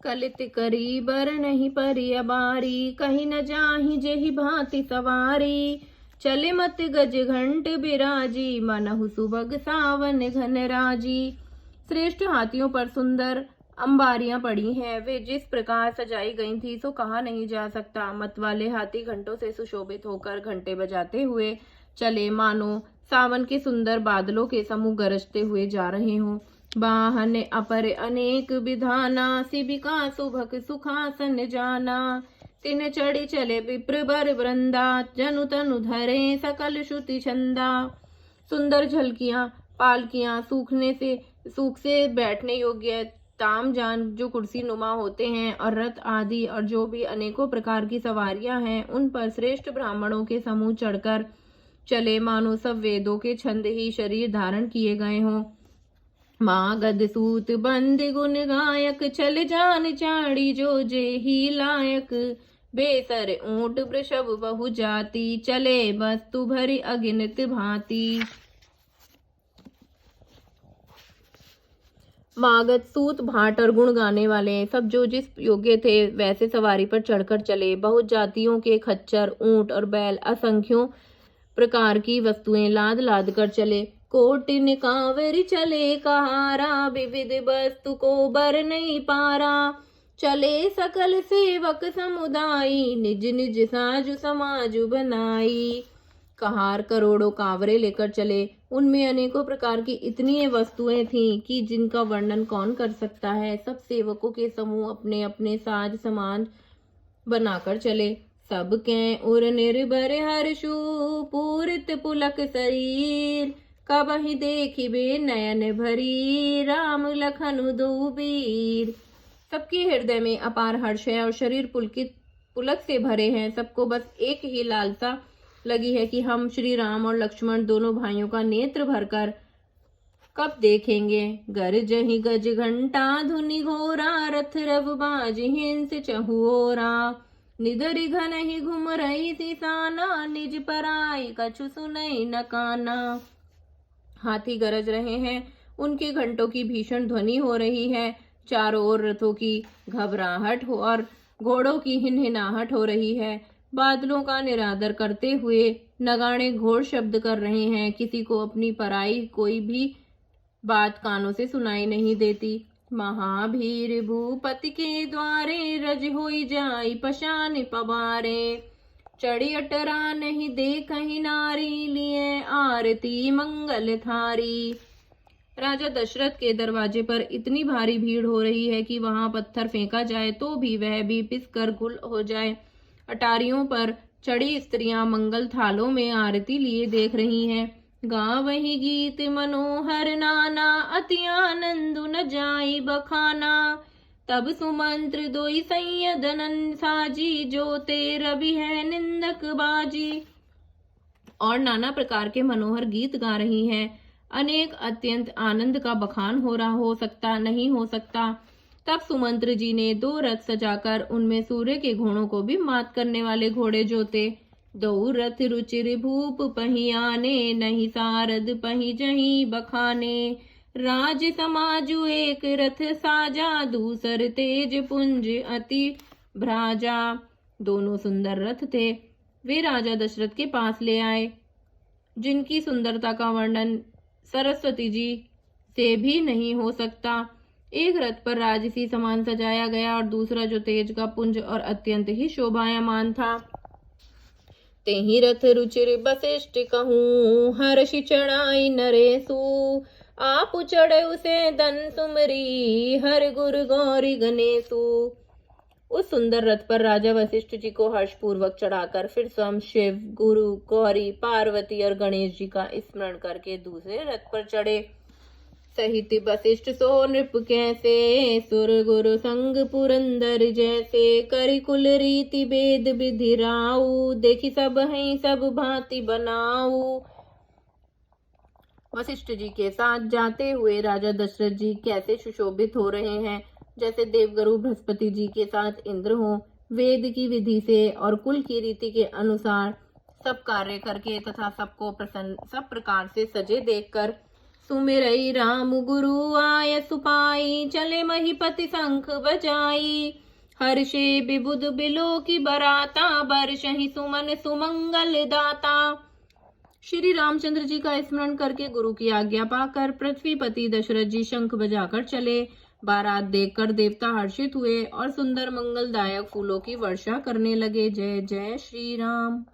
कलित करी बर नहीं परिया बारी, कहीं न जाहि जेहि भांति सवारी। चले मत गज घंट बिराजी, मनहु सुबग सावन घन राजी। श्रेष्ठ हाथियों पर सुंदर अंबारियां पड़ी हैं, वे जिस प्रकार सजाई गई थी सो कहा नहीं जा सकता। मत वाले हाथी घंटों से सुशोभित होकर घंटे बजाते हुए चले, मानो सावन के सुंदर बादलों के समूह गरजते हुए जा रहे हों। वाहन अपर अनेक विधाना, शिविका सुभक सुखासन जाना। तिन चढ़ी चले विप्र बर वृंदा, जनु तनु धरे सकल श्रुति छंदा। सुंदर झलकियां पालकियां, सूख से बैठने योग्य तामजान जो कुर्सी नुमा होते हैं, और रथ आदि और जो भी अनेकों प्रकार की सवारियां हैं, उन पर श्रेष्ठ ब्राह्मणों के समूह चढ़कर चले, मानो सब वेदों के छंद ही शरीर धारण किए गए हों। मागध सूत बंद गुण गायक, चल जान चाड़ी जो जे ही लायक। बेसर ऊंट वृषभ बहु जाति, चले वस्तु भरी अगिनत भांति। मागध सूत भाट और गुण गाने वाले सब जो जिस योग्य थे वैसे सवारी पर चढ़कर चले। बहुत जातियों के खच्चर, ऊंट और बैल, असंख्यों प्रकार की वस्तुएं लाद लाद कर चले। कोटिन कांवरी चले कहारा, विविध वस्तु को बर नहीं पारा। चले सकल सेवक समुदायी, निज निज साजु समाजु बनाई। कहार करोड़ों कांवरे लेकर चले, उनमें अनेकों प्रकार की इतनी वस्तुएं थीं कि जिनका वर्णन कौन कर सकता है। सब सेवकों के समूह अपने अपने साज सामान बनाकर चले। सब के उर निर्भर हर्षु, पूरित पुलक शरीर। कबहि देखिबे नयन भरी, राम लखन दो वीर। सबके हृदय में अपार हर्ष है और शरीर पुलक से भरे हैं। सबको बस एक ही लालसा लगी है कि हम श्री राम और लक्ष्मण दोनों भाइयों का नेत्र भरकर कब देखेंगे। गरजहि गज घंटा धुनि घोरा, रथ रव बाज हिंस चहुओरा। निदरि घन ही घुम रही सिसाना, निज पराई कछु सुनई न काना। हाथी गरज रहे हैं, उनके घंटों की भीषण ध्वनि हो रही है। चारों ओर रथों की घबराहट हो और घोड़ों की हिनहिनाहट हो रही है। बादलों का निरादर करते हुए नगाड़े घोर शब्द कर रहे हैं। किसी को अपनी पराई कोई भी बात कानों से सुनाई नहीं देती। महाभीर भूपति के द्वारे, रज होई जाई पशान पवारे। चढ़ी अटरा नहीं देखहि नारी, लिए आरती मंगल थारी। राजा दशरथ के दरवाजे पर इतनी भारी भीड़ हो रही है कि वहां पत्थर फेंका जाए तो भी वह भी पिसकर गुल हो जाए। अटारियों पर चढ़ी स्त्रियां मंगल थालों में आरती लिए देख रही हैं। गावहि गीत मनोहर नाना, अति आनंद न जाई बखाना। तब सुमंत्र दोई संयदनन साजी, जो ते रवि है निंदक बाजी। और नाना प्रकार के मनोहर गीत गा रही हैं। अनेक अत्यंत आनंद का बखान हो सकता नहीं हो सकता। तब सुमंत्र जी ने 2 रथ सजाकर उनमें सूर्य के घोड़ों को भी मात करने वाले घोड़े जोते। 2 रथ रुचिर भूप पही आने, नहीं सारद पही जही बखाने। राज समाजु एक रथ साजा, दूसर तेज पुंज अति भ्राजा। दोनों सुंदर रथ थे, वे राजा दशरथ के पास ले आए, जिनकी सुंदरता का वर्णन सरस्वती जी से भी नहीं हो सकता। एक रथ पर राजसी समान सजाया गया और दूसरा जो तेज का पुंज और अत्यंत ही शोभायमान था। तेहि रथ रुचिर वशिष्ठ कहूँ, हर्षि चढ़ाई नरेशु। आप चढ़े उसे दन सुमरी, हर गुरु गौरी गणेशु। उस सुंदर रथ पर राजा वशिष्ठ जी को हर्षपूर्वक चढ़ाकर फिर स्वयं शिव, गुरु, गौरी, पार्वती और गणेश जी का स्मरण करके दूसरे रथ पर चढ़े। सहित वशिष्ठ सो नृप कैसे, सुर गुरु संग पुरंदर जैसे। करि कुल रीति वेद विधि राऊ, देखी सब हैं सब भांति बनाऊ। वशिष्ठ जी के साथ जाते हुए राजा दशरथ जी कैसे सुशोभित हो रहे हैं, जैसे देवगुरु बृहस्पति जी के साथ इंद्र हो। वेद की विधि से और कुल की रीति के अनुसार सब कार्य करके तथा सबको प्रसन्न सब प्रकार से सजे देखकर सुमिरई राम गुरु आय सुपाई, चले महीपति शंख बजाई। हर्षे विबुध बिलो की बराता, बरसहि सुमन सुमंगल दाता। श्री रामचंद्र जी का स्मरण करके गुरु की आज्ञा पाकर पृथ्वीपति दशरथ जी शंख बजाकर चले। बारात देखकर देवता हर्षित हुए और सुंदर मंगलदायक फूलों की वर्षा करने लगे। जय जय श्री राम।